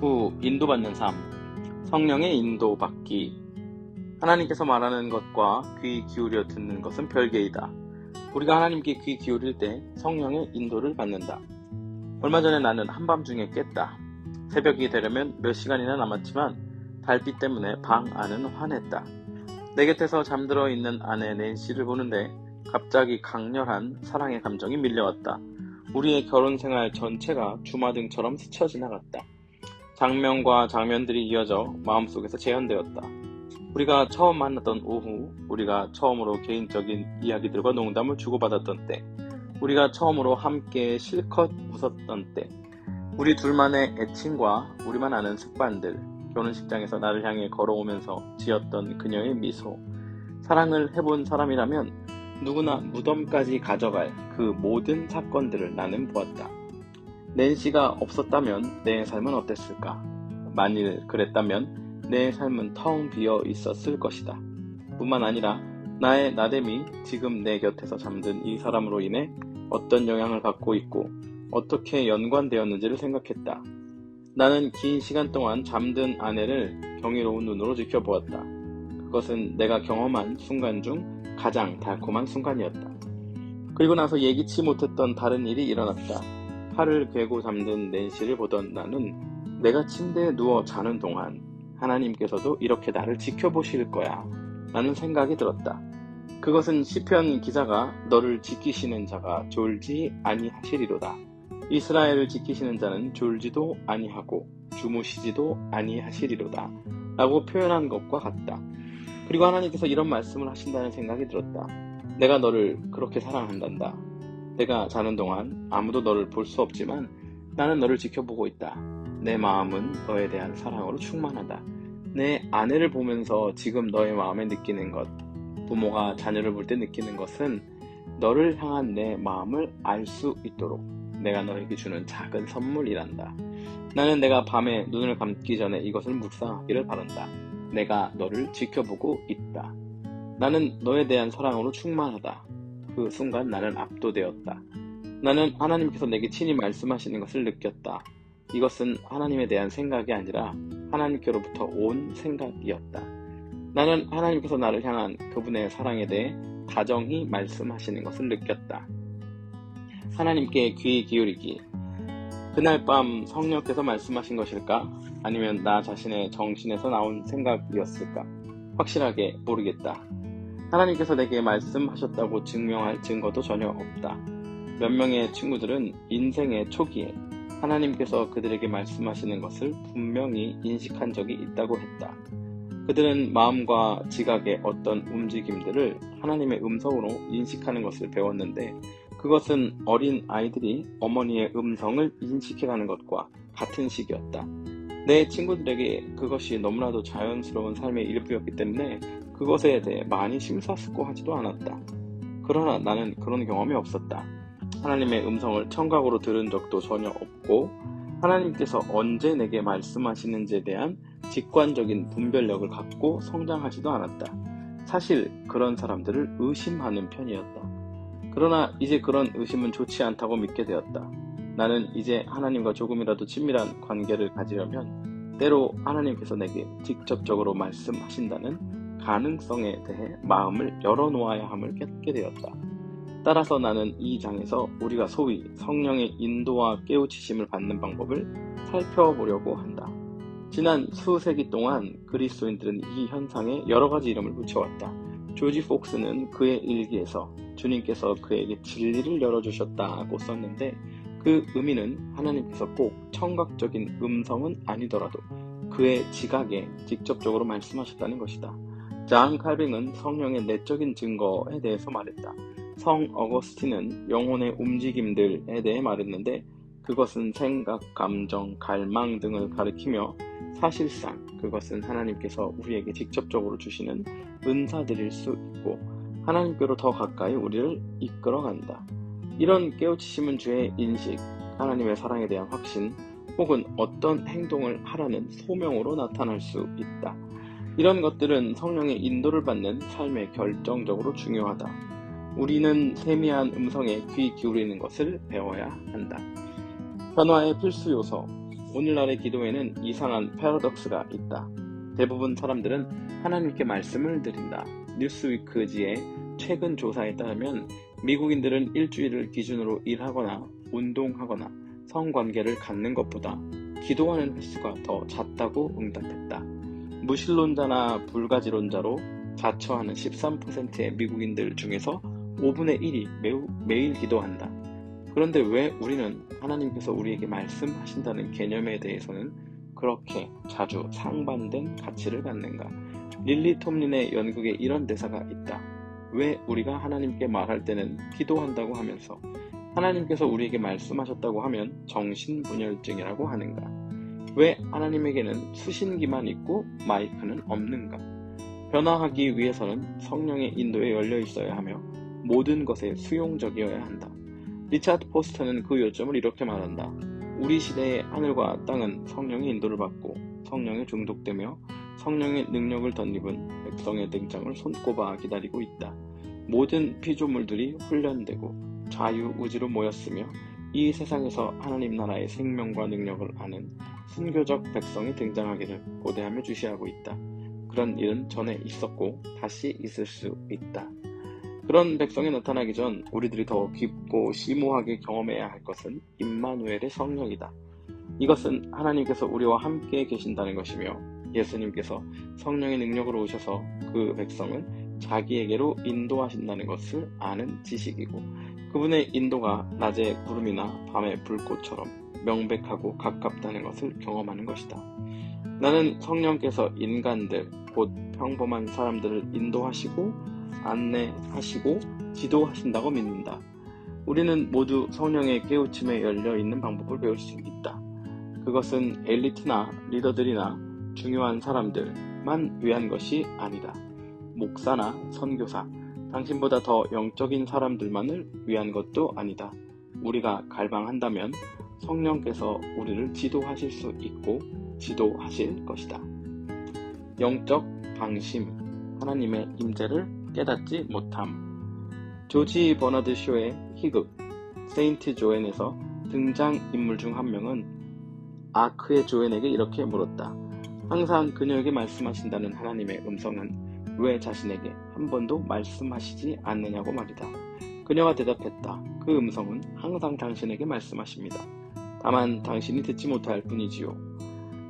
후 인도받는 삶, 성령의 인도받기. 하나님께서 말하는 것과 귀 기울여 듣는 것은 별개이다. 우리가 하나님께 귀 기울일 때 성령의 인도를 받는다. 얼마 전에 나는 한밤중에 깼다. 새벽이 되려면 몇 시간이나 남았지만 달빛 때문에 방 안은 환했다. 내 곁에서 잠들어 있는 아내 낸시를 보는데 갑자기 강렬한 사랑의 감정이 밀려왔다. 우리의 결혼 생활 전체가 주마등처럼 스쳐 지나갔다. 장면과 장면들이 이어져 마음속에서 재현되었다. 우리가 처음 만났던 오후, 우리가 처음으로 개인적인 이야기들과 농담을 주고받았던 때, 우리가 처음으로 함께 실컷 웃었던 때, 우리 둘만의 애칭과 우리만 아는 습관들, 결혼식장에서 나를 향해 걸어오면서 지었던 그녀의 미소. 사랑을 해본 사람이라면 누구나 무덤까지 가져갈 그 모든 사건들을 나는 보았다. 낸시가 없었다면 내 삶은 어땠을까? 만일 그랬다면 내 삶은 텅 비어 있었을 것이다. 뿐만 아니라 나의 나됨이 지금 내 곁에서 잠든 이 사람으로 인해 어떤 영향을 받고 있고 어떻게 연관되었는지를 생각했다. 나는 긴 시간 동안 잠든 아내를 경이로운 눈으로 지켜보았다. 그것은 내가 경험한 순간 중 가장 달콤한 순간이었다. 그리고 나서 예기치 못했던 다른 일이 일어났다. 팔을 괴고 잠든 낸시를 보던 나는 내가 침대에 누워 자는 동안 하나님께서도 이렇게 나를 지켜보실 거야 라는 생각이 들었다. 그것은 시편 기자가 너를 지키시는 자가 졸지 아니하시리로다. 이스라엘을 지키시는 자는 졸지도 아니하고 주무시지도 아니하시리로다 라고 표현한 것과 같다. 그리고 하나님께서 이런 말씀을 하신다는 생각이 들었다. 내가 너를 그렇게 사랑한단다. 내가 자는 동안 아무도 너를 볼 수 없지만 나는 너를 지켜보고 있다. 내 마음은 너에 대한 사랑으로 충만하다. 내 아내를 보면서 지금 너의 마음에 느끼는 것, 부모가 자녀를 볼 때 느끼는 것은 너를 향한 내 마음을 알 수 있도록 내가 너에게 주는 작은 선물이란다. 나는 내가 밤에 눈을 감기 전에 이것을 묵상하기를 바란다. 내가 너를 지켜보고 있다. 나는 너에 대한 사랑으로 충만하다. 그 순간 나는 압도되었다. 나는 하나님께서 내게 친히 말씀하시는 것을 느꼈다. 이것은 하나님에 대한 생각이 아니라 하나님께로부터 온 생각이었다. 나는 하나님께서 나를 향한 그분의 사랑에 대해 다정히 말씀하시는 것을 느꼈다. 하나님께 귀 기울이기. 그날 밤 성령께서 말씀하신 것일까? 아니면 나 자신의 정신에서 나온 생각이었을까? 확실하게 모르겠다. 하나님께서 내게 말씀하셨다고 증명할 증거도 전혀 없다. 몇 명의 친구들은 인생의 초기에 하나님께서 그들에게 말씀하시는 것을 분명히 인식한 적이 있다고 했다. 그들은 마음과 지각의 어떤 움직임들을 하나님의 음성으로 인식하는 것을 배웠는데 그것은 어린 아이들이 어머니의 음성을 인식해가는 것과 같은 시기였다. 내 친구들에게 그것이 너무나도 자연스러운 삶의 일부였기 때문에 그것에 대해 많이 심사숙고하지도 않았다. 그러나 나는 그런 경험이 없었다. 하나님의 음성을 청각으로 들은 적도 전혀 없고 하나님께서 언제 내게 말씀하시는지에 대한 직관적인 분별력을 갖고 성장하지도 않았다. 사실 그런 사람들을 의심하는 편이었다. 그러나 이제 그런 의심은 좋지 않다고 믿게 되었다. 나는 이제 하나님과 조금이라도 친밀한 관계를 가지려면 때로 하나님께서 내게 직접적으로 말씀하신다는 가능성에 대해 마음을 열어놓아야 함을 깨닫게 되었다. 따라서 나는 이 장에서 우리가 소위 성령의 인도와 깨우치심을 받는 방법을 살펴보려고 한다. 지난 수세기 동안 그리스도인들은 이 현상에 여러 가지 이름을 붙여왔다. 조지 폭스는 그의 일기에서 주님께서 그에게 진리를 열어주셨다고 썼는데 그 의미는 하나님께서 꼭 청각적인 음성은 아니더라도 그의 지각에 직접적으로 말씀하셨다는 것이다. 잔 칼빈은 성령의 내적인 증거에 대해서 말했다. 성 어거스틴은 영혼의 움직임들에 대해 말했는데 그것은 생각, 감정, 갈망 등을 가리키며 사실상 그것은 하나님께서 우리에게 직접적으로 주시는 은사들일 수 있고 하나님께로 더 가까이 우리를 이끌어간다. 이런 깨우치심은 죄의 인식, 하나님의 사랑에 대한 확신 혹은 어떤 행동을 하라는 소명으로 나타날 수 있다. 이런 것들은 성령의 인도를 받는 삶에 결정적으로 중요하다. 우리는 세미한 음성에 귀 기울이는 것을 배워야 한다. 변화의 필수 요소. 오늘날의 기도에는 이상한 패러독스가 있다. 대부분 사람들은 하나님께 말씀을 드린다. 뉴스위크지의 최근 조사에 따르면 미국인들은 일주일을 기준으로 일하거나 운동하거나 성관계를 갖는 것보다 기도하는 횟수가 더 잦다고 응답했다. 무신론자나 불가지론자로 자처하는 13%의 미국인들 중에서 5분의 1이 매일 기도한다. 그런데 왜 우리는 하나님께서 우리에게 말씀하신다는 개념에 대해서는 그렇게 자주 상반된 가치를 갖는가? 릴리 톰린의 연극에 이런 대사가 있다. 왜 우리가 하나님께 말할 때는 기도한다고 하면서 하나님께서 우리에게 말씀하셨다고 하면 정신분열증이라고 하는가? 왜 하나님에게는 수신기만 있고 마이크는 없는가? 변화하기 위해서는 성령의 인도에 열려 있어야 하며 모든 것에 수용적이어야 한다. 리차드 포스터는 그 요점을 이렇게 말한다. 우리 시대의 하늘과 땅은 성령의 인도를 받고 성령에 중독되며 성령의 능력을 덧입은 백성의 등장을 손꼽아 기다리고 있다. 모든 피조물들이 훈련되고 자유우지로 모였으며 이 세상에서 하나님 나라의 생명과 능력을 아는 순교적 백성이 등장하기를 고대하며 주시하고 있다. 그런 일은 전에 있었고 다시 있을 수 있다. 그런 백성이 나타나기 전 우리들이 더 깊고 심오하게 경험해야 할 것은 임마누엘의 성령이다. 이것은 하나님께서 우리와 함께 계신다는 것이며 예수님께서 성령의 능력으로 오셔서 그 백성을 자기에게로 인도하신다는 것을 아는 지식이고 그분의 인도가 낮의 구름이나 밤의 불꽃처럼 명백하고 가깝다는 것을 경험하는 것이다. 나는 성령께서 인간들, 곧 평범한 사람들을 인도하시고 안내하시고 지도하신다고 믿는다. 우리는 모두 성령의 깨우침에 열려 있는 방법을 배울 수 있다. 그것은 엘리트나 리더들이나 중요한 사람들만 위한 것이 아니다. 목사나 선교사, 당신보다 더 영적인 사람들만을 위한 것도 아니다. 우리가 갈망한다면 성령께서 우리를 지도하실 수 있고 지도하실 것이다. 영적 방심, 하나님의 임재를 깨닫지 못함. 조지 버나드 쇼의 희극 세인트 조앤에서 등장인물 중 한 명은 아크의 조앤에게 이렇게 물었다. 항상 그녀에게 말씀하신다는 하나님의 음성은 왜 자신에게 한 번도 말씀하시지 않느냐고 말이다. 그녀가 대답했다. 그 음성은 항상 당신에게 말씀하십니다. 다만 당신이 듣지 못할 뿐이지요.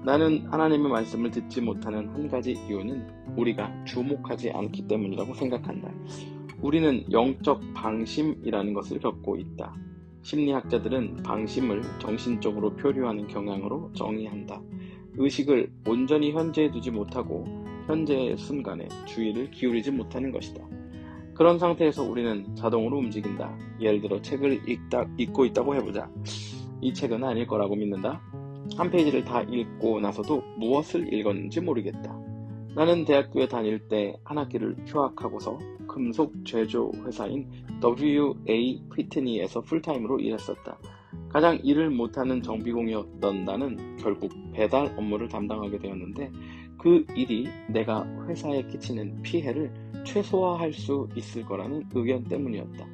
나는 하나님의 말씀을 듣지 못하는 한 가지 이유는 우리가 주목하지 않기 때문이라고 생각한다. 우리는 영적 방심이라는 것을 겪고 있다. 심리학자들은 방심을 정신적으로 표류하는 경향으로 정의한다. 의식을 온전히 현재에 두지 못하고 현재의 순간에 주의를 기울이지 못하는 것이다. 그런 상태에서 우리는 자동으로 움직인다. 예를 들어 책을 읽고 있다고 해보자. 이 책은 아닐 거라고 믿는다. 한 페이지를 다 읽고 나서도 무엇을 읽었는지 모르겠다. 나는 대학교에 다닐 때 한 학기를 휴학하고서 금속 제조 회사인 WA 휘트니에서 풀타임으로 일했었다. 가장 일을 못하는 정비공이었던 나는 결국 배달 업무를 담당하게 되었는데 그 일이 내가 회사에 끼치는 피해를 최소화할 수 있을 거라는 의견 때문이었다.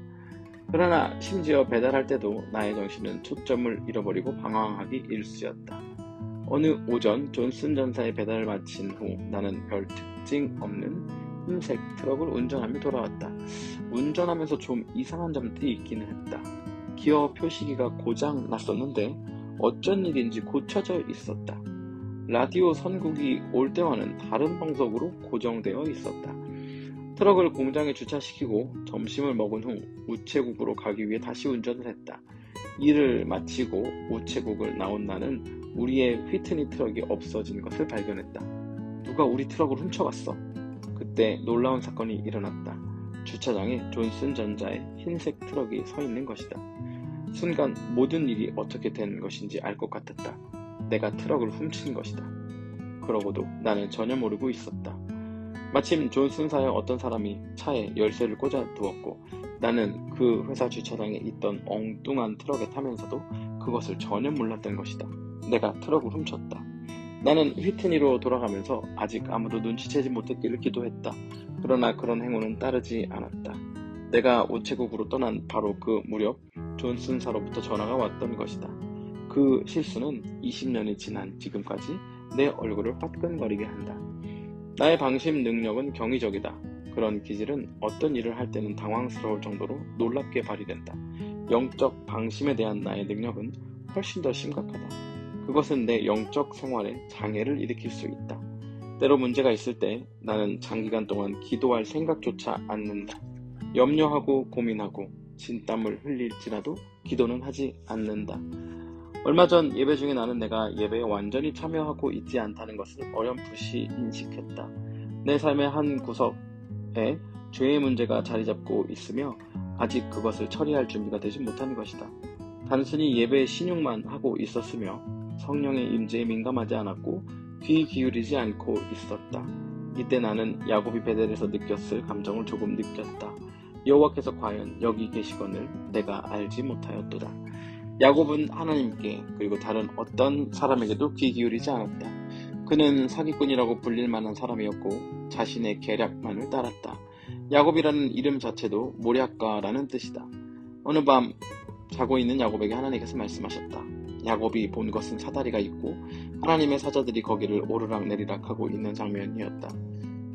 그러나 심지어 배달할 때도 나의 정신은 초점을 잃어버리고 방황하기 일쑤였다. 어느 오전 존슨 전사의 배달을 마친 후 나는 별 특징 없는 흰색 트럭을 운전하며 돌아왔다. 운전하면서 좀 이상한 점들이 있기는 했다. 기어 표시기가 고장 났었는데 어쩐 일인지 고쳐져 있었다. 라디오 선국이 올 때와는 다른 방석으로 고정되어 있었다. 트럭을 공장에 주차시키고 점심을 먹은 후 우체국으로 가기 위해 다시 운전을 했다. 일을 마치고 우체국을 나온 나는 우리의 휘트니 트럭이 없어진 것을 발견했다. 누가 우리 트럭을 훔쳐갔어. 그때 놀라운 사건이 일어났다. 주차장에 존슨 전자의 흰색 트럭이 서 있는 것이다. 순간 모든 일이 어떻게 된 것인지 알 것 같았다. 내가 트럭을 훔친 것이다. 그러고도 나는 전혀 모르고 있었다. 마침 존슨사의 어떤 사람이 차에 열쇠를 꽂아 두었고 나는 그 회사 주차장에 있던 엉뚱한 트럭에 타면서도 그것을 전혀 몰랐던 것이다. 내가 트럭을 훔쳤다. 나는 휘트니로 돌아가면서 아직 아무도 눈치채지 못했기를 기도했다. 그러나 그런 행운은 따르지 않았다. 내가 우체국으로 떠난 바로 그 무렵 존슨사로부터 전화가 왔던 것이다. 그 그 실수는 20년이 지난 지금까지 내 얼굴을 화끈거리게 한다. 나의 방심 능력은 경이적이다. 그런 기질은 어떤 일을 할 때는 당황스러울 정도로 놀랍게 발휘된다. 영적 방심에 대한 나의 능력은 훨씬 더 심각하다. 그것은 내 영적 생활에 장애를 일으킬 수 있다. 때로 문제가 있을 때 나는 장기간 동안 기도할 생각조차 않는다. 염려하고 고민하고 진땀을 흘릴지라도 기도는 하지 않는다. 얼마 전 예배 중에 나는 내가 예배에 완전히 참여하고 있지 않다는 것을 어렴풋이 인식했다. 내 삶의 한 구석에 죄의 문제가 자리 잡고 있으며 아직 그것을 처리할 준비가 되지 못한 것이다. 단순히 예배의 신용만 하고 있었으며 성령의 임재에 민감하지 않았고 귀 기울이지 않고 있었다. 이때 나는 야곱이 베델에서 느꼈을 감정을 조금 느꼈다. 여호와께서 과연 여기 계시거늘 내가 알지 못하였도다. 야곱은 하나님께 그리고 다른 어떤 사람에게도 귀 기울이지 않았다. 그는 사기꾼이라고 불릴 만한 사람이었고 자신의 계략만을 따랐다. 야곱이라는 이름 자체도 모략가라는 뜻이다. 어느 밤 자고 있는 야곱에게 하나님께서 말씀하셨다. 야곱이 본 것은 사다리가 있고 하나님의 사자들이 거기를 오르락내리락 하고 있는 장면이었다.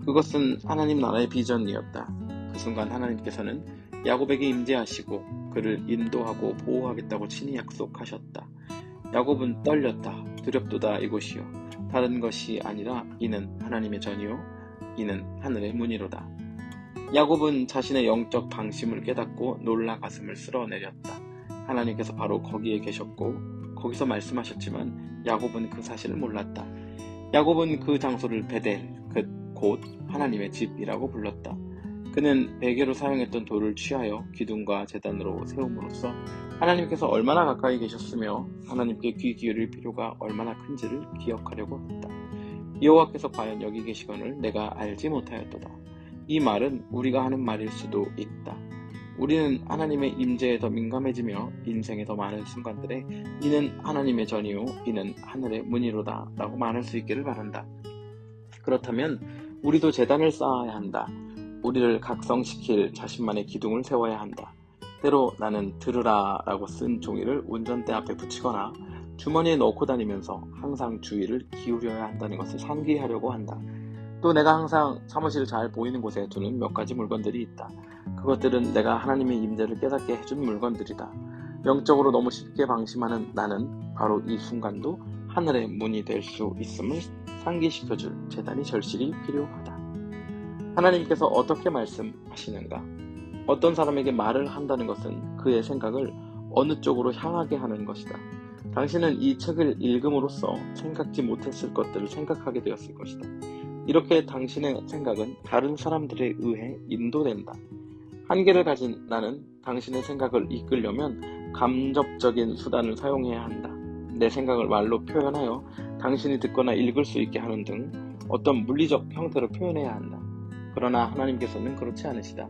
그것은 하나님 나라의 비전이었다. 그 순간 하나님께서는 야곱에게 임재하시고 그를 인도하고 보호하겠다고 친히 약속하셨다. 야곱은 떨렸다. 두렵도다 이곳이요. 다른 것이 아니라 이는 하나님의 전이요. 이는 하늘의 문이로다. 야곱은 자신의 영적 방심을 깨닫고 놀라 가슴을 쓸어내렸다. 하나님께서 바로 거기에 계셨고 거기서 말씀하셨지만 야곱은 그 사실을 몰랐다. 야곱은 그 장소를 베델, 곧 하나님의 집이라고 불렀다. 그는 베개로 사용했던 돌을 취하여 기둥과 제단으로 세움으로써 하나님께서 얼마나 가까이 계셨으며 하나님께 귀 기울일 필요가 얼마나 큰지를 기억하려고 했다. 여호와께서 과연 여기 계시거늘 내가 알지 못하였도다. 이 말은 우리가 하는 말일 수도 있다. 우리는 하나님의 임재에 더 민감해지며 인생의 더 많은 순간들에 이는 하나님의 전이요 이는 하늘의 문이로다 라고 말할 수 있기를 바란다. 그렇다면 우리도 제단을 쌓아야 한다. 우리를 각성시킬 자신만의 기둥을 세워야 한다. 때로 나는 들으라 라고 쓴 종이를 운전대 앞에 붙이거나 주머니에 넣고 다니면서 항상 주의를 기울여야 한다는 것을 상기하려고 한다. 또 내가 항상 사무실 잘 보이는 곳에 두는 몇 가지 물건들이 있다. 그것들은 내가 하나님의 임재를 깨닫게 해준 물건들이다. 영적으로 너무 쉽게 방심하는 나는 바로 이 순간도 하늘의 문이 될 수 있음을 상기시켜줄 제단이 절실히 필요하다. 하나님께서 어떻게 말씀하시는가? 어떤 사람에게 말을 한다는 것은 그의 생각을 어느 쪽으로 향하게 하는 것이다. 당신은 이 책을 읽음으로써 생각지 못했을 것들을 생각하게 되었을 것이다. 이렇게 당신의 생각은 다른 사람들에 의해 인도된다. 한계를 가진 나는 당신의 생각을 이끌려면 감접적인 수단을 사용해야 한다. 내 생각을 말로 표현하여 당신이 듣거나 읽을 수 있게 하는 등 어떤 물리적 형태로 표현해야 한다. 그러나 하나님께서는 그렇지 않으시다.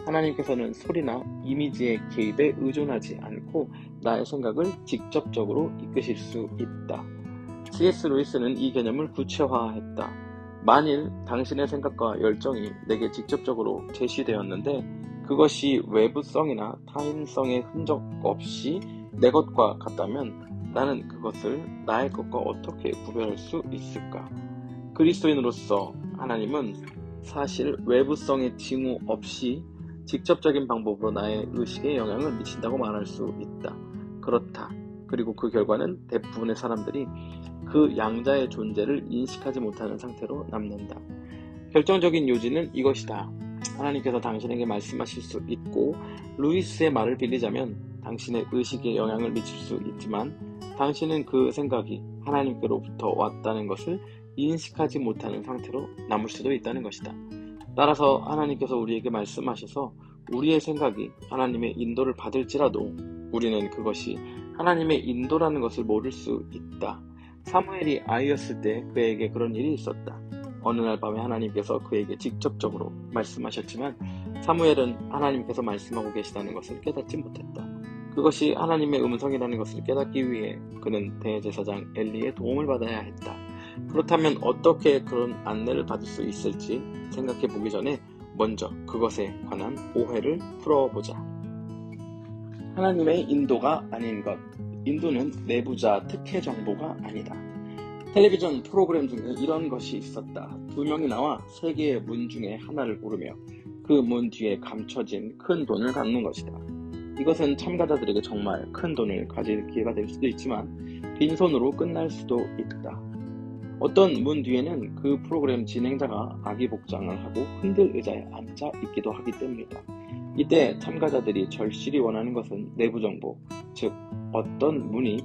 하나님께서는 소리나 이미지의 개입에 의존하지 않고 나의 생각을 직접적으로 이끄실 수 있다. C.S. 루이스는 이 개념을 구체화했다. 만일 당신의 생각과 열정이 내게 직접적으로 제시되었는데 그것이 외부성이나 타인성의 흔적 없이 내 것과 같다면 나는 그것을 나의 것과 어떻게 구별할 수 있을까? 그리스도인으로서 하나님은 사실 외부성의 징후 없이 직접적인 방법으로 나의 의식에 영향을 미친다고 말할 수 있다. 그렇다. 그리고 그 결과는 대부분의 사람들이 그 양자의 존재를 인식하지 못하는 상태로 남는다. 결정적인 요지는 이것이다. 하나님께서 당신에게 말씀하실 수 있고 루이스의 말을 빌리자면 당신의 의식에 영향을 미칠 수 있지만 당신은 그 생각이 하나님께로부터 왔다는 것을 인식하지 못하는 상태로 남을 수도 있다는 것이다. 따라서 하나님께서 우리에게 말씀하셔서 우리의 생각이 하나님의 인도를 받을지라도 우리는 그것이 하나님의 인도라는 것을 모를 수 있다. 사무엘이 아이였을 때 그에게 그런 일이 있었다. 어느 날 밤에 하나님께서 그에게 직접적으로 말씀하셨지만 사무엘은 하나님께서 말씀하고 계시다는 것을 깨닫지 못했다. 그것이 하나님의 음성이라는 것을 깨닫기 위해 그는 대제사장 엘리의 도움을 받아야 했다. 그렇다면 어떻게 그런 안내를 받을 수 있을지 생각해 보기 전에 먼저 그것에 관한 오해를 풀어보자. 하나님의 인도가 아닌 것. 인도는 내부자 특혜 정보가 아니다. 텔레비전 프로그램 중에 이런 것이 있었다. 두 명이 나와 세 개의 문 중에 하나를 고르며 그 문 뒤에 감춰진 큰 돈을 갖는 것이다. 이것은 참가자들에게 정말 큰 돈을 가질 기회가 될 수도 있지만 빈손으로 끝날 수도 있다. 어떤 문 뒤에는 그 프로그램 진행자가 아기 복장을 하고 흔들 의자에 앉아 있기도 하기 때문이다. 이때 참가자들이 절실히 원하는 것은 내부 정보, 즉 어떤 문이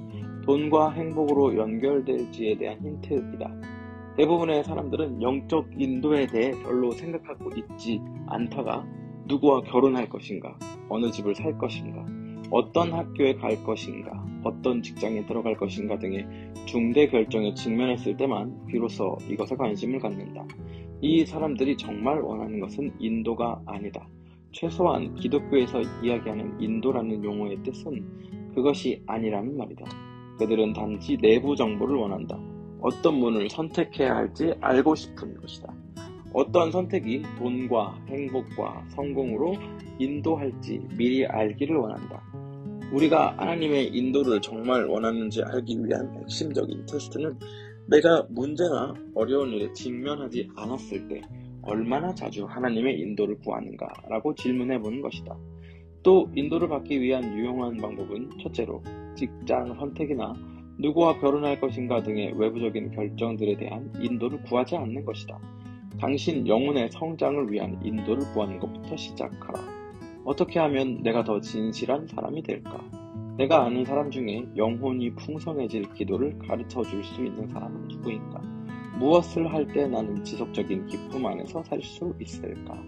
돈과 행복으로 연결될지에 대한 힌트이다. 대부분의 사람들은 영적 인도에 대해 별로 생각하고 있지 않다가 누구와 결혼할 것인가, 어느 집을 살 것인가, 어떤 학교에 갈 것인가, 어떤 직장에 들어갈 것인가 등의 중대 결정에 직면했을 때만 비로소 이것에 관심을 갖는다. 이 사람들이 정말 원하는 것은 인도가 아니다. 최소한 기독교에서 이야기하는 인도라는 용어의 뜻은 그것이 아니라는 말이다. 그들은 단지 내부 정보를 원한다. 어떤 문을 선택해야 할지 알고 싶은 것이다. 어떤 선택이 돈과 행복과 성공으로 인도할지 미리 알기를 원한다. 우리가 하나님의 인도를 정말 원하는지 알기 위한 핵심적인 테스트는 내가 문제나 어려운 일에 직면하지 않았을 때 얼마나 자주 하나님의 인도를 구하는가 라고 질문해보는 것이다. 또 인도를 받기 위한 유용한 방법은 첫째로 직장 선택이나 누구와 결혼할 것인가 등의 외부적인 결정들에 대한 인도를 구하지 않는 것이다. 당신 영혼의 성장을 위한 인도를 구하는 것부터 시작하라. 어떻게 하면 내가 더 진실한 사람이 될까? 내가 아는 사람 중에 영혼이 풍성해질 기도를 가르쳐 줄 수 있는 사람은 누구인가? 무엇을 할 때 나는 지속적인 기쁨 안에서 살 수 있을까?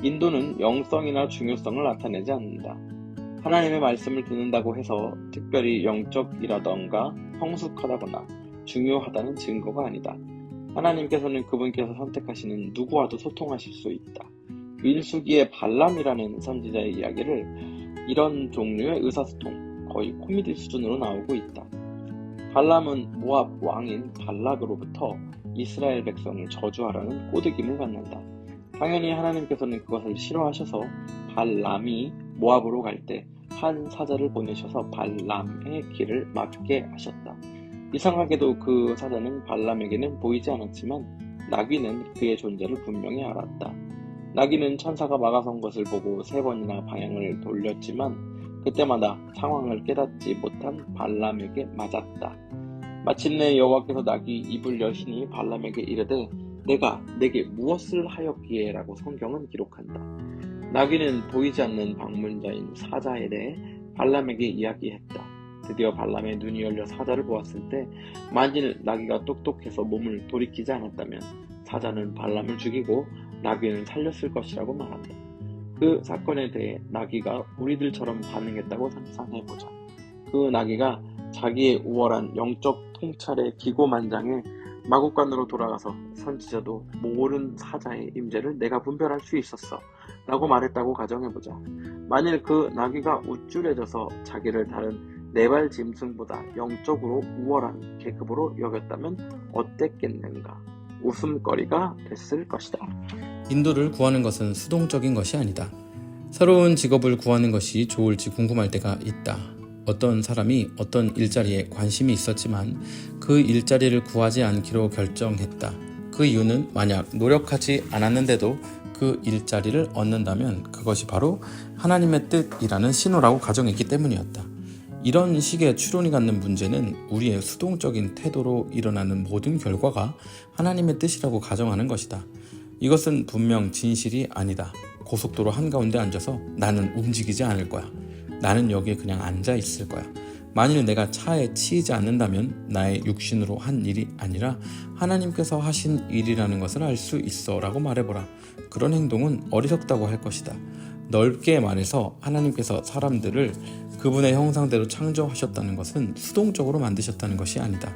인도는 영성이나 중요성을 나타내지 않는다. 하나님의 말씀을 듣는다고 해서 특별히 영적이라던가 성숙하다거나 중요하다는 증거가 아니다. 하나님께서는 그분께서 선택하시는 누구와도 소통하실 수 있다. 밀수기의 발람이라는 선지자의 이야기를 이런 종류의 의사소통, 거의 코미디 수준으로 나오고 있다. 발람은 모압 왕인 발락으로부터 이스라엘 백성을 저주하라는 꼬드김을 받는다. 당연히 하나님께서는 그것을 싫어하셔서 발람이 모압으로 갈 때 한 사자를 보내셔서 발람의 길을 막게 하셨다. 이상하게도 그 사자는 발람에게는 보이지 않았지만 나귀는 그의 존재를 분명히 알았다. 나귀는 천사가 막아선 것을 보고 3번이나 방향을 돌렸지만 그때마다 상황을 깨닫지 못한 발람에게 맞았다. 마침내 여호와께서 나귀 입을 여시니 발람에게 이르되 내가 내게 무엇을 하였기에 라고 성경은 기록한다. 나귀는 보이지 않는 방문자인 사자에 대해 발람에게 이야기했다. 드디어 발람의 눈이 열려 사자를 보았을 때 만일 나귀가 똑똑해서 몸을 돌이키지 않았다면 사자는 발람을 죽이고 나귀는 살렸을 것이라고 말한다. 그 사건에 대해 나귀가 우리들처럼 반응했다고 상상해보자. 그 나귀가 자기의 우월한 영적 통찰의 기고만장에 마국간으로 돌아가서 선지자도 모든 사자의 임재를 내가 분별할 수 있었어 라고 말했다고 가정해보자. 만일 그 나귀가 우쭐해져서 자기를 다른 네발 짐승보다 영적으로 우월한 계급으로 여겼다면 어땠겠는가? 웃음거리가 됐을 것이다. 인도를 구하는 것은 수동적인 것이 아니다. 새로운 직업을 구하는 것이 좋을지 궁금할 때가 있다. 어떤 사람이 어떤 일자리에 관심이 있었지만 그 일자리를 구하지 않기로 결정했다. 그 이유는 만약 노력하지 않았는데도 그 일자리를 얻는다면 그것이 바로 하나님의 뜻이라는 신호라고 가정했기 때문이었다. 이런 식의 추론이 갖는 문제는 우리의 수동적인 태도로 일어나는 모든 결과가 하나님의 뜻이라고 가정하는 것이다. 이것은 분명 진실이 아니다. 고속도로 한가운데 앉아서 나는 움직이지 않을 거야. 나는 여기에 그냥 앉아 있을 거야. 만일 내가 차에 치이지 않는다면 나의 육신으로 한 일이 아니라 하나님께서 하신 일이라는 것을 알 수 있어 라고 말해보라. 그런 행동은 어리석다고 할 것이다. 넓게 말해서 하나님께서 사람들을 그분의 형상대로 창조하셨다는 것은 수동적으로 만드셨다는 것이 아니다.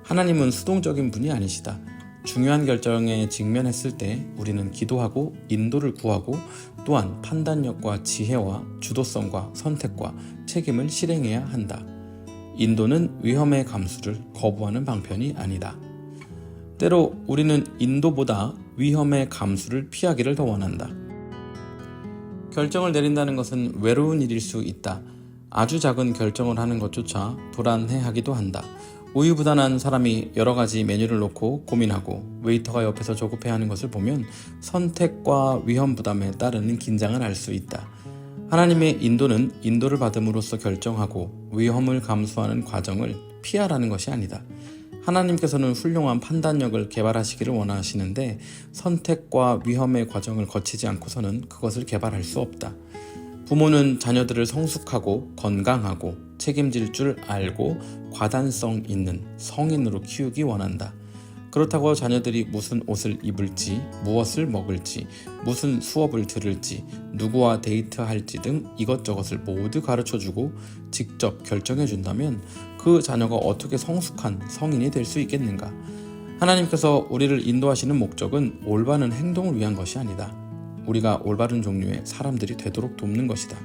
하나님은 수동적인 분이 아니시다. 중요한 결정에 직면했을 때 우리는 기도하고 인도를 구하고 또한 판단력과 지혜와 주도성과 선택과 책임을 실행해야 한다. 인도는 위험의 감수를 거부하는 방편이 아니다. 때로 우리는 인도보다 위험의 감수를 피하기를 더 원한다. 결정을 내린다는 것은 외로운 일일 수 있다. 아주 작은 결정을 하는 것조차 불안해하기도 한다. 우유부단한 사람이 여러 가지 메뉴를 놓고 고민하고 웨이터가 옆에서 조급해하는 것을 보면 선택과 위험 부담에 따르는 긴장을 알 수 있다. 하나님의 인도는 인도를 받음으로써 결정하고 위험을 감수하는 과정을 피하라는 것이 아니다. 하나님께서는 훌륭한 판단력을 개발하시기를 원하시는데 선택과 위험의 과정을 거치지 않고서는 그것을 개발할 수 없다. 부모는 자녀들을 성숙하고 건강하고 책임질 줄 알고 과단성 있는 성인으로 키우기 원한다. 그렇다고 자녀들이 무슨 옷을 입을지, 무엇을 먹을지, 무슨 수업을 들을지, 누구와 데이트할지 등 이것저것을 모두 가르쳐주고 직접 결정해준다면 그 자녀가 어떻게 성숙한 성인이 될 수 있겠는가? 하나님께서 우리를 인도하시는 목적은 올바른 행동을 위한 것이 아니다. 우리가 올바른 종류의 사람들이 되도록 돕는 것이다.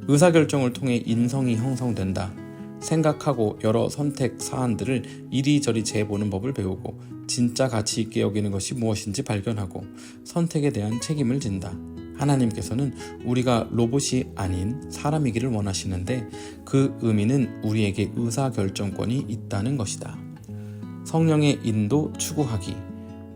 의사결정을 통해 인성이 형성된다. 생각하고 여러 선택 사안들을 이리저리 재보는 법을 배우고 진짜 가치 있게 여기는 것이 무엇인지 발견하고 선택에 대한 책임을 진다. 하나님께서는 우리가 로봇이 아닌 사람이기를 원하시는데 그 의미는 우리에게 의사결정권이 있다는 것이다. 성령의 인도 추구하기.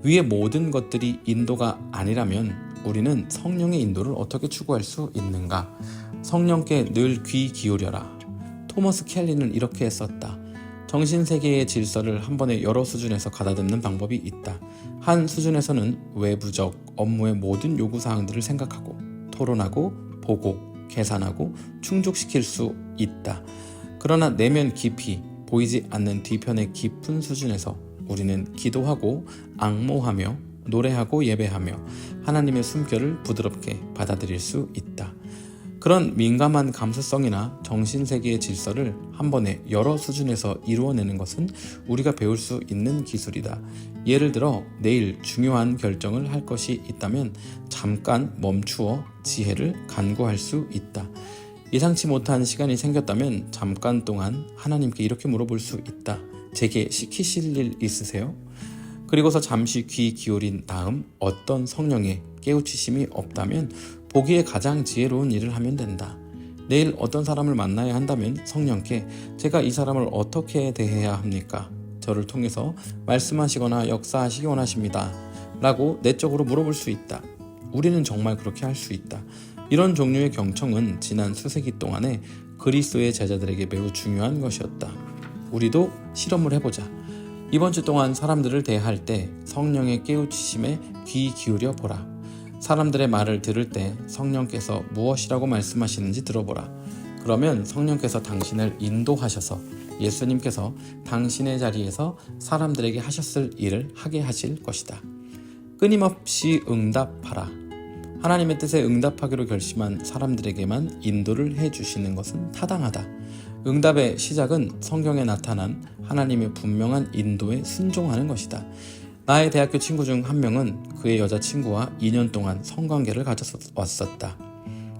위의 모든 것들이 인도가 아니라면 우리는 성령의 인도를 어떻게 추구할 수 있는가? 성령께 늘 귀 기울여라. 토머스 켈리는 이렇게 했었다. 정신세계의 질서를 한 번에 여러 수준에서 가다듬는 방법이 있다. 한 수준에서는 외부적 업무의 모든 요구사항들을 생각하고 토론하고 보고 계산하고 충족시킬 수 있다. 그러나 내면 깊이 보이지 않는 뒤편의 깊은 수준에서 우리는 기도하고 앙모하며 노래하고 예배하며 하나님의 숨결을 부드럽게 받아들일 수 있다. 그런 민감한 감수성이나 정신세계의 질서를 한 번에 여러 수준에서 이루어내는 것은 우리가 배울 수 있는 기술이다. 예를 들어 내일 중요한 결정을 할 것이 있다면 잠깐 멈추어 지혜를 간구할 수 있다. 예상치 못한 시간이 생겼다면 잠깐 동안 하나님께 이렇게 물어볼 수 있다. 제게 시키실 일 있으세요? 그리고서 잠시 귀 기울인 다음 어떤 성령의 깨우치심이 없다면 보기에 가장 지혜로운 일을 하면 된다. 내일 어떤 사람을 만나야 한다면 성령께 제가 이 사람을 어떻게 대해야 합니까? 저를 통해서 말씀하시거나 역사하시기 원하십니다. 라고 내적으로 물어볼 수 있다. 우리는 정말 그렇게 할 수 있다. 이런 종류의 경청은 지난 수세기 동안에 그리스도의 제자들에게 매우 중요한 것이었다. 우리도 실험을 해보자. 이번 주 동안 사람들을 대할 때 성령의 깨우치심에 귀 기울여 보라. 사람들의 말을 들을 때 성령께서 무엇이라고 말씀하시는지 들어보라. 그러면 성령께서 당신을 인도하셔서 예수님께서 당신의 자리에서 사람들에게 하셨을 일을 하게 하실 것이다. 끊임없이 응답하라. 하나님의 뜻에 응답하기로 결심한 사람들에게만 인도를 해주시는 것은 타당하다. 응답의 시작은 성경에 나타난 하나님의 분명한 인도에 순종하는 것이다. 나의 대학교 친구 중 한 명은 그의 여자친구와 2년 동안 성관계를 가졌었다.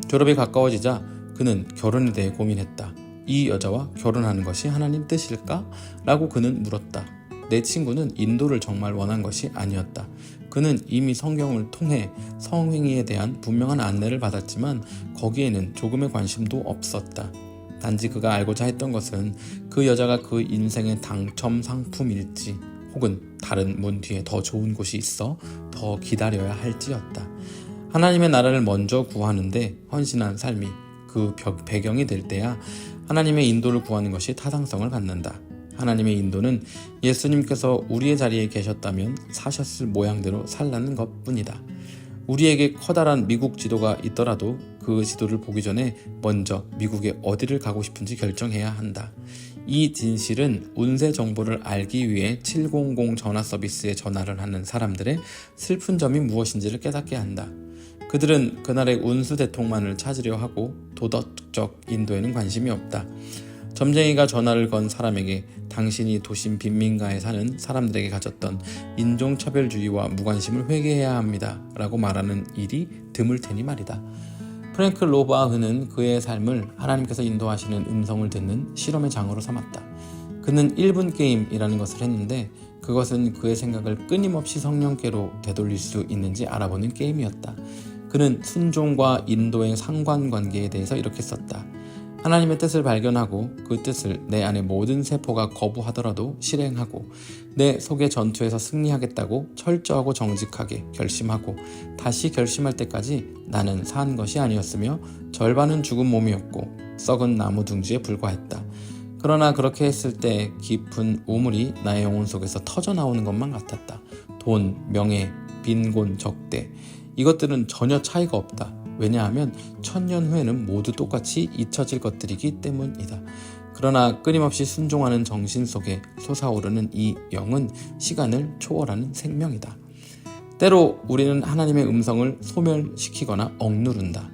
졸업이 가까워지자 그는 결혼에 대해 고민했다. 이 여자와 결혼하는 것이 하나님 뜻일까? 라고 그는 물었다. 내 친구는 인도를 정말 원한 것이 아니었다. 그는 이미 성경을 통해 성행위에 대한 분명한 안내를 받았지만 거기에는 조금의 관심도 없었다. 단지 그가 알고자 했던 것은 그 여자가 그 인생의 당첨 상품일지 혹은 다른 문 뒤에 더 좋은 곳이 있어 더 기다려야 할지였다. 하나님의 나라를 먼저 구하는데 헌신한 삶이 그 배경이 될 때야 하나님의 인도를 구하는 것이 타당성을 갖는다. 하나님의 인도는 예수님께서 우리의 자리에 계셨다면 사셨을 모양대로 살라는 것뿐이다. 우리에게 커다란 미국 지도가 있더라도 그 지도를 보기 전에 먼저 미국에 어디를 가고 싶은지 결정해야 한다. 이 진실은 운세 정보를 알기 위해 700 전화 서비스에 전화를 하는 사람들의 슬픈 점이 무엇인지를 깨닫게 한다. 그들은 그날의 운수 대통만을 찾으려 하고 도덕적 인도에는 관심이 없다. 점쟁이가 전화를 건 사람에게 당신이 도심 빈민가에 사는 사람들에게 가졌던 인종차별주의와 무관심을 회개해야 합니다. 라고 말하는 일이 드물 테니 말이다. 프랭크 로바흐는 그의 삶을 하나님께서 인도하시는 음성을 듣는 실험의 장으로 삼았다. 그는 1분 게임이라는 것을 했는데 그것은 그의 생각을 끊임없이 성령께로 되돌릴 수 있는지 알아보는 게임이었다. 그는 순종과 인도의 상관관계에 대해서 이렇게 썼다. 하나님의 뜻을 발견하고 그 뜻을 내 안의 모든 세포가 거부하더라도 실행하고 내 속의 전투에서 승리하겠다고 철저하고 정직하게 결심하고 다시 결심할 때까지 나는 산 것이 아니었으며 절반은 죽은 몸이었고 썩은 나무 둥지에 불과했다. 그러나 그렇게 했을 때 깊은 우물이 나의 영혼 속에서 터져 나오는 것만 같았다. 돈, 명예, 빈곤, 적대 이것들은 전혀 차이가 없다. 왜냐하면 1000년 후에는 모두 똑같이 잊혀질 것들이기 때문이다. 그러나 끊임없이 순종하는 정신 속에 솟아오르는 이 영은 시간을 초월하는 생명이다. 때로 우리는 하나님의 음성을 소멸시키거나 억누른다.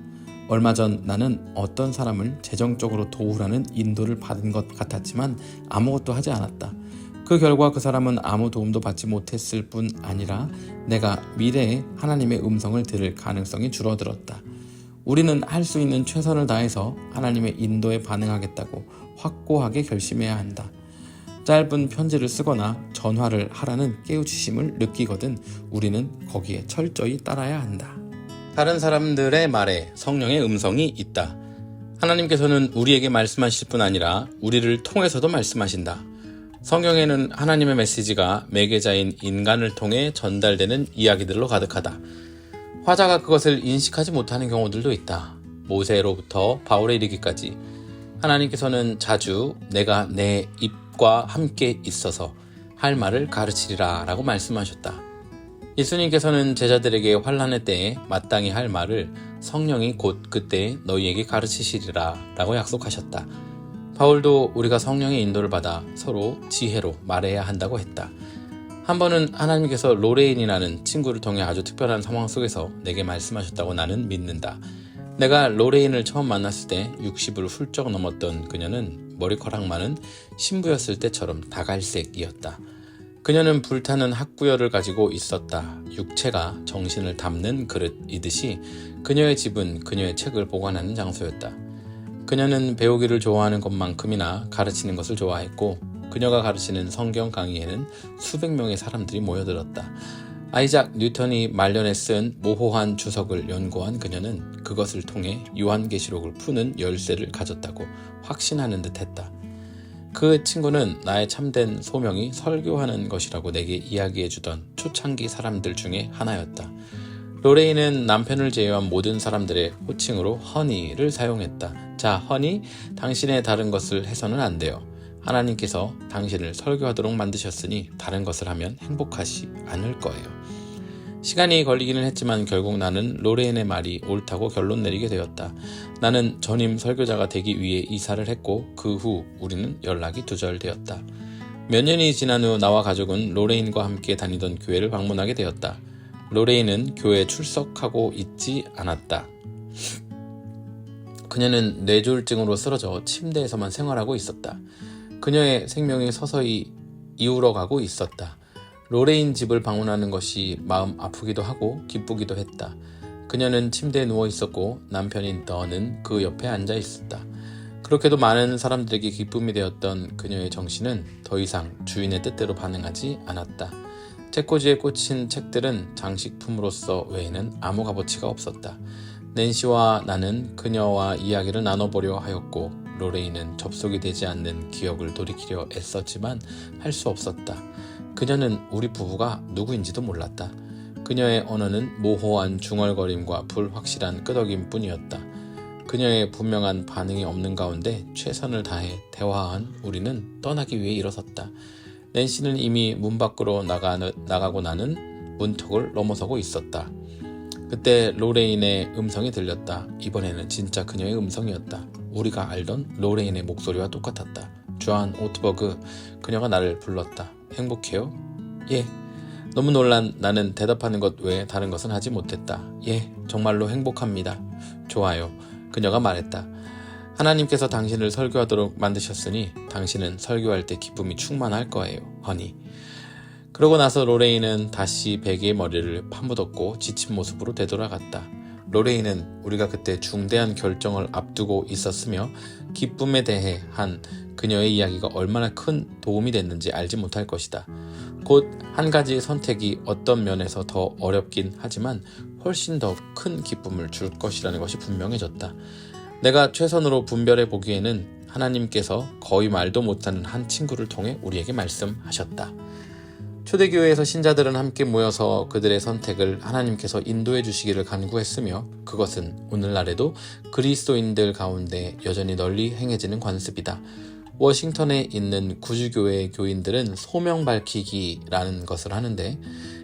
얼마 전 나는 어떤 사람을 재정적으로 도우라는 인도를 받은 것 같았지만 아무것도 하지 않았다. 그 결과 그 사람은 아무 도움도 받지 못했을 뿐 아니라 내가 미래에 하나님의 음성을 들을 가능성이 줄어들었다. 우리는 할 수 있는 최선을 다해서 하나님의 인도에 반응하겠다고 확고하게 결심해야 한다. 짧은 편지를 쓰거나 전화를 하라는 깨우치심을 느끼거든 우리는 거기에 철저히 따라야 한다. 다른 사람들의 말에 성령의 음성이 있다. 하나님께서는 우리에게 말씀하실 뿐 아니라 우리를 통해서도 말씀하신다. 성경에는 하나님의 메시지가 매개자인 인간을 통해 전달되는 이야기들로 가득하다. 화자가 그것을 인식하지 못하는 경우들도 있다. 모세로부터 바울에 이르기까지 하나님께서는 자주 내가 내 입과 함께 있어서 할 말을 가르치리라 라고 말씀하셨다. 예수님께서는 제자들에게 환난의 때에 마땅히 할 말을 성령이 곧 그때 너희에게 가르치시리라 라고 약속하셨다. 바울도 우리가 성령의 인도를 받아 서로 지혜로 말해야 한다고 했다. 한 번은 하나님께서 로레인이라는 친구를 통해 아주 특별한 상황 속에서 내게 말씀하셨다고 나는 믿는다. 내가 로레인을 처음 만났을 때 60을 훌쩍 넘었던 그녀는 머리카락 많은 신부였을 때처럼 다갈색이었다. 그녀는 불타는 학구열을 가지고 있었다. 육체가 정신을 담는 그릇이듯이 그녀의 집은 그녀의 책을 보관하는 장소였다. 그녀는 배우기를 좋아하는 것만큼이나 가르치는 것을 좋아했고 그녀가 가르치는 성경 강의에는 수백 명의 사람들이 모여들었다. 아이작 뉴턴이 말년에 쓴 모호한 주석을 연구한 그녀는 그것을 통해 요한계시록을 푸는 열쇠를 가졌다고 확신하는 듯했다. 그 친구는 나의 참된 소명이 설교하는 것이라고 내게 이야기해주던 초창기 사람들 중에 하나였다. 로레인은 남편을 제외한 모든 사람들의 호칭으로 허니를 사용했다. 자, 허니, 당신의 다른 것을 해서는 안 돼요. 하나님께서 당신을 설교하도록 만드셨으니 다른 것을 하면 행복하지 않을 거예요. 시간이 걸리기는 했지만 결국 나는 로레인의 말이 옳다고 결론 내리게 되었다. 나는 전임 설교자가 되기 위해 이사를 했고 그 후 우리는 연락이 두절되었다. 몇 년이 지난 후 나와 가족은 로레인과 함께 다니던 교회를 방문하게 되었다. 로레인은 교회에 출석하고 있지 않았다. 그녀는 뇌졸중으로 쓰러져 침대에서만 생활하고 있었다. 그녀의 생명이 서서히 이울어가고 있었다. 로레인 집을 방문하는 것이 마음 아프기도 하고 기쁘기도 했다. 그녀는 침대에 누워 있었고 남편인 너는 그 옆에 앉아 있었다. 그렇게도 많은 사람들에게 기쁨이 되었던 그녀의 정신은 더 이상 주인의 뜻대로 반응하지 않았다. 책꽂이에 꽂힌 책들은 장식품으로서 외에는 아무 값어치가 없었다. 낸시와 나는 그녀와 이야기를 나눠보려 하였고 로레인은 접속이 되지 않는 기억을 돌이키려 애썼지만 할 수 없었다. 그녀는 우리 부부가 누구인지도 몰랐다. 그녀의 언어는 모호한 중얼거림과 불확실한 끄덕임 뿐이었다. 그녀의 분명한 반응이 없는 가운데 최선을 다해 대화한 우리는 떠나기 위해 일어섰다. 낸시는 이미 문 밖으로 나가고 나는 문턱을 넘어서고 있었다. 그때 로레인의 음성이 들렸다. 이번에는 진짜 그녀의 음성이었다. 우리가 알던 로레인의 목소리와 똑같았다. 주안 오트버그, 그녀가 나를 불렀다. 행복해요? 예. 너무 놀란 나는 대답하는 것 외에 다른 것은 하지 못했다. 예, 정말로 행복합니다. 좋아요. 그녀가 말했다. 하나님께서 당신을 설교하도록 만드셨으니 당신은 설교할 때 기쁨이 충만할 거예요, 허니. 그러고 나서 로레인은 다시 베개에 머리를 파묻었고 지친 모습으로 되돌아갔다. 로레인은 우리가 그때 중대한 결정을 앞두고 있었으며 기쁨에 대해 한 그녀의 이야기가 얼마나 큰 도움이 됐는지 알지 못할 것이다. 곧 한 가지 선택이 어떤 면에서 더 어렵긴 하지만 훨씬 더 큰 기쁨을 줄 것이라는 것이 분명해졌다. 내가 최선으로 분별해 보기에는 하나님께서 거의 말도 못하는 한 친구를 통해 우리에게 말씀하셨다. 초대교회에서 신자들은 함께 모여서 그들의 선택을 하나님께서 인도해 주시기를 간구했으며 그것은 오늘날에도 그리스도인들 가운데 여전히 널리 행해지는 관습이다. 워싱턴에 있는 구주교회 교인들은 소명 밝히기라는 것을 하는데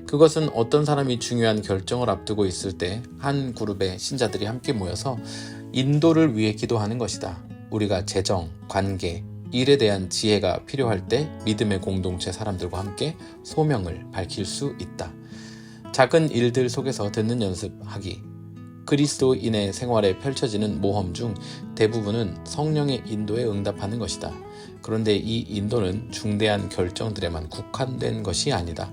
그것은 어떤 사람이 중요한 결정을 앞두고 있을 때 한 그룹의 신자들이 함께 모여서 인도를 위해 기도하는 것이다. 우리가 재정, 관계, 일에 대한 지혜가 필요할 때 믿음의 공동체 사람들과 함께 소명을 밝힐 수 있다. 작은 일들 속에서 듣는 연습하기. 그리스도인의 생활에 펼쳐지는 모험 중 대부분은 성령의 인도에 응답하는 것이다. 그런데 이 인도는 중대한 결정들에만 국한된 것이 아니다.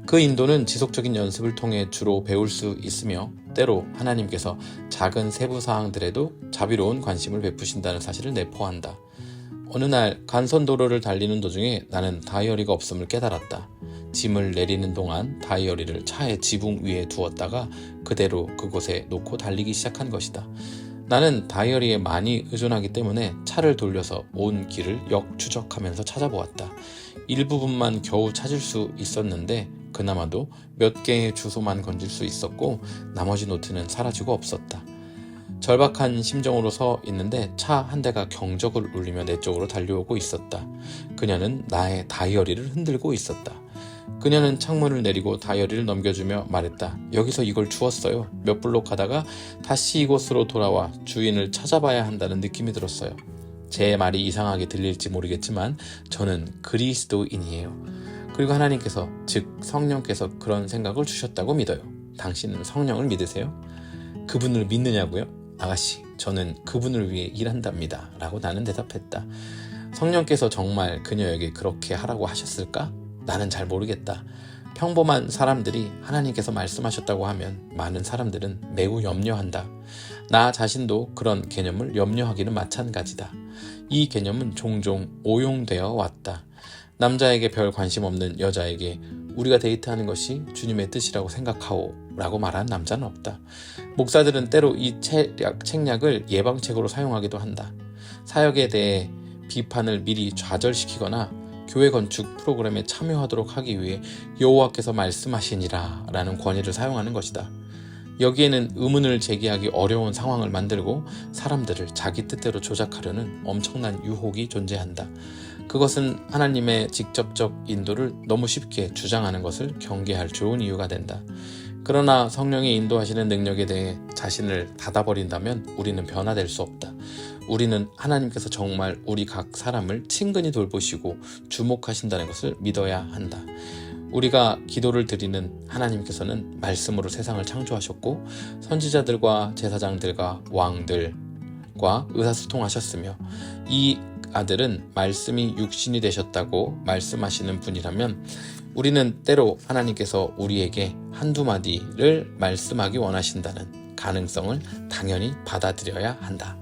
그 인도는 지속적인 연습을 통해 주로 배울 수 있으며 때로 하나님께서 작은 세부 사항들에도 자비로운 관심을 베푸신다는 사실을 내포한다. 어느 날 간선도로를 달리는 도중에 나는 다이어리가 없음을 깨달았다. 짐을 내리는 동안 다이어리를 차의 지붕 위에 두었다가 그대로 그곳에 놓고 달리기 시작한 것이다. 나는 다이어리에 많이 의존하기 때문에 차를 돌려서 온 길을 역추적하면서 찾아보았다. 일부분만 겨우 찾을 수 있었는데 그나마도 몇 개의 주소만 건질 수 있었고 나머지 노트는 사라지고 없었다. 절박한 심정으로 서 있는데 차 한 대가 경적을 울리며 내 쪽으로 달려오고 있었다. 그녀는 나의 다이어리를 흔들고 있었다. 그녀는 창문을 내리고 다이어리를 넘겨주며 말했다. 여기서 이걸 주웠어요. 몇 블록 가다가 다시 이곳으로 돌아와 주인을 찾아봐야 한다는 느낌이 들었어요. 제 말이 이상하게 들릴지 모르겠지만 저는 그리스도인이에요. 그리고 하나님께서, 즉 성령께서 그런 생각을 주셨다고 믿어요. 당신은 성령을 믿으세요? 그분을 믿느냐고요? 아가씨, 저는 그분을 위해 일한답니다. 라고 나는 대답했다. 성령께서 정말 그녀에게 그렇게 하라고 하셨을까? 나는 잘 모르겠다. 평범한 사람들이 하나님께서 말씀하셨다고 하면 많은 사람들은 매우 염려한다. 나 자신도 그런 개념을 염려하기는 마찬가지다. 이 개념은 종종 오용되어 왔다. 남자에게 별 관심 없는 여자에게 우리가 데이트하는 것이 주님의 뜻이라고 생각하오 라고 말하는 남자는 없다. 목사들은 때로 이 책략을 예방책으로 사용하기도 한다. 사역에 대해 비판을 미리 좌절시키거나 교회 건축 프로그램에 참여하도록 하기 위해 여호와께서 말씀하시니라 라는 권위를 사용하는 것이다. 여기에는 의문을 제기하기 어려운 상황을 만들고 사람들을 자기 뜻대로 조작하려는 엄청난 유혹이 존재한다. 그것은 하나님의 직접적 인도를 너무 쉽게 주장하는 것을 경계할 좋은 이유가 된다. 그러나 성령이 인도하시는 능력에 대해 자신을 닫아버린다면 우리는 변화될 수 없다. 우리는 하나님께서 정말 우리 각 사람을 친근히 돌보시고 주목하신다는 것을 믿어야 한다. 우리가 기도를 드리는 하나님께서는 말씀으로 세상을 창조하셨고 선지자들과 제사장들과 왕들과 의사소통하셨으며 이 아들은 말씀이 육신이 되셨다고 말씀하시는 분이라면 우리는 때로 하나님께서 우리에게 한두 마디를 말씀하기 원하신다는 가능성을 당연히 받아들여야 한다.